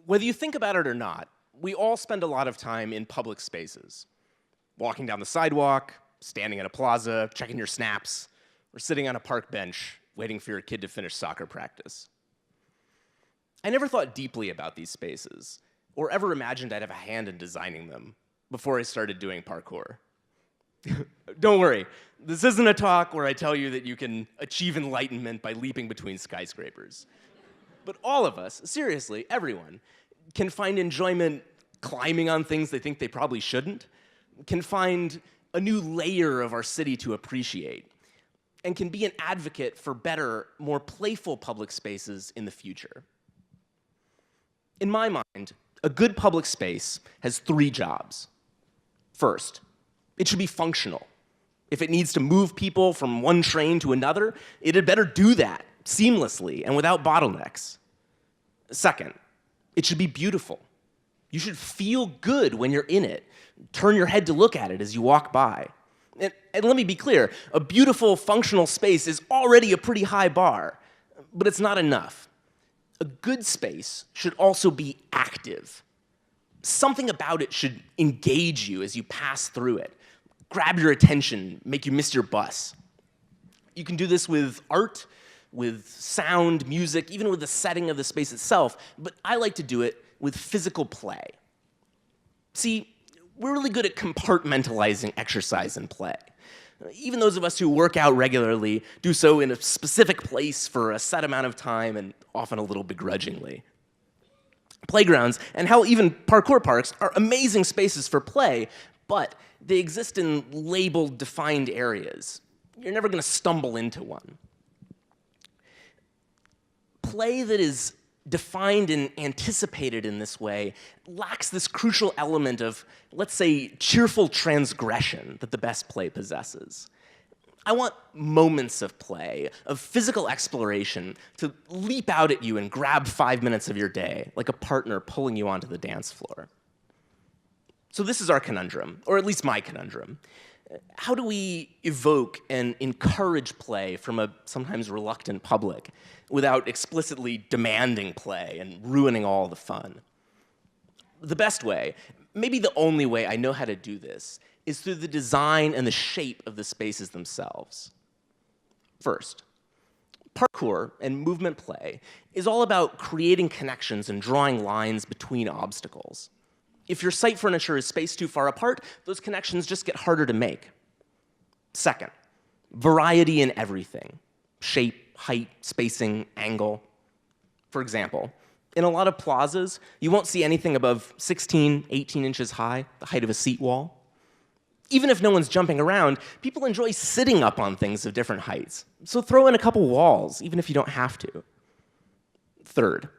Whether you think about it or not, we all spend a lot of time in public spaces. Walking down the sidewalk, standing at a plaza, checking your snaps, or sitting on a park bench waiting for your kid to finish soccer practice. I never thought deeply about these spaces, or ever imagined I'd have a hand in designing them before I started doing parkour. Don't worry, this isn't a talk where I tell you that you can achieve enlightenment by leaping between skyscrapers. But all of us, seriously, everyone, can find enjoyment climbing on things they think they probably shouldn't, can find a new layer of our city to appreciate, and can be an advocate for better, more playful public spaces in the future. In my mind, a good public space has 3 jobs. First, it should be functional. If it needs to move people from one train to another, it had better do that seamlessly and without bottlenecks. Second, it should be beautiful. You should feel good when you're in it. Turn your head to look at it as you walk by. And let me be clear, a beautiful, functional space is already a pretty high bar, but it's not enough. A good space should also be active. Something about it should engage you as you pass through it, grab your attention, make you miss your bus. You can do this with art, with sound, music, even with the setting of the space itself, but I like to do it with physical play. See, we're really good at compartmentalizing exercise and play. Even those of us who work out regularly do so in a specific place for a set amount of time and often a little begrudgingly. Playgrounds, and hell, even parkour parks, are amazing spaces for play, but they exist in labeled, defined areas. You're never going to stumble into one. Play that is defined and anticipated in this way lacks this crucial element of, let's say, cheerful transgression that the best play possesses. I want moments of play, of physical exploration, to leap out at you and grab 5 minutes of your day, like a partner pulling you onto the dance floor. So this is our conundrum, or at least my conundrum. How do we evoke and encourage play from a sometimes reluctant public without explicitly demanding play and ruining all the fun? The best way, maybe the only way I know how to do this, is through the design and the shape of the spaces themselves. First, parkour and movement play is all about creating connections and drawing lines between obstacles. If your site furniture is spaced too far apart, those connections just get harder to make. Second, variety in everything. Shape, height, spacing, angle. For example, in a lot of plazas, you won't see anything above 16, 18 inches high, the height of a seat wall. Even if no one's jumping around, people enjoy sitting up on things of different heights. So throw in a couple walls, even if you don't have to. Third,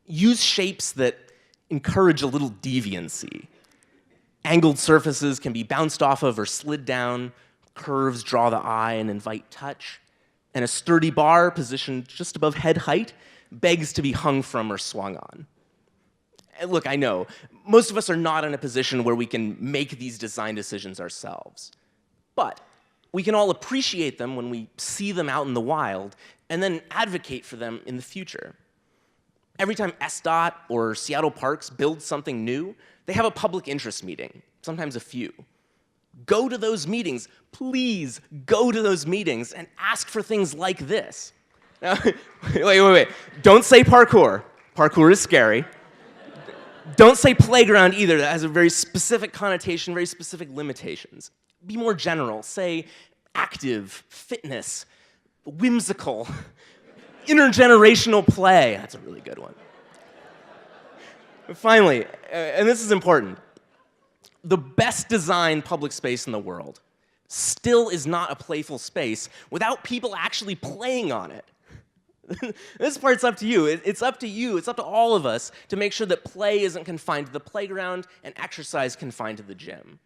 use shapes that encourage a little deviancy. Angled surfaces can be bounced off of or slid down. Curves draw the eye and invite touch. And a sturdy bar positioned just above head height begs to be hung from or swung on. And look, I know, most of us are not in a position where we can make these design decisions ourselves. But we can all appreciate them when we see them out in the wild and then advocate for them in the future. Every time SDOT or Seattle Parks build something new, they have a public interest meeting, sometimes a few. Go to those meetings. Please go to those meetings and ask for things like this. Now, wait. Don't say parkour. Parkour is scary. Don't say playground either. That has a very specific connotation, very specific limitations. Be more general. Say active, fitness, whimsical, intergenerational play. That's a really good one. Finally, and this is important, the best designed public space in the world still is not a playful space without people actually playing on it. This part's up to you. It's up to you. It's up to all of us to make sure that play isn't confined to the playground and exercise confined to the gym.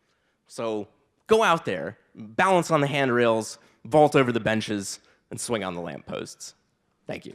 So go out there, balance on the handrails, vault over the benches, and swing on the lampposts. Thank you.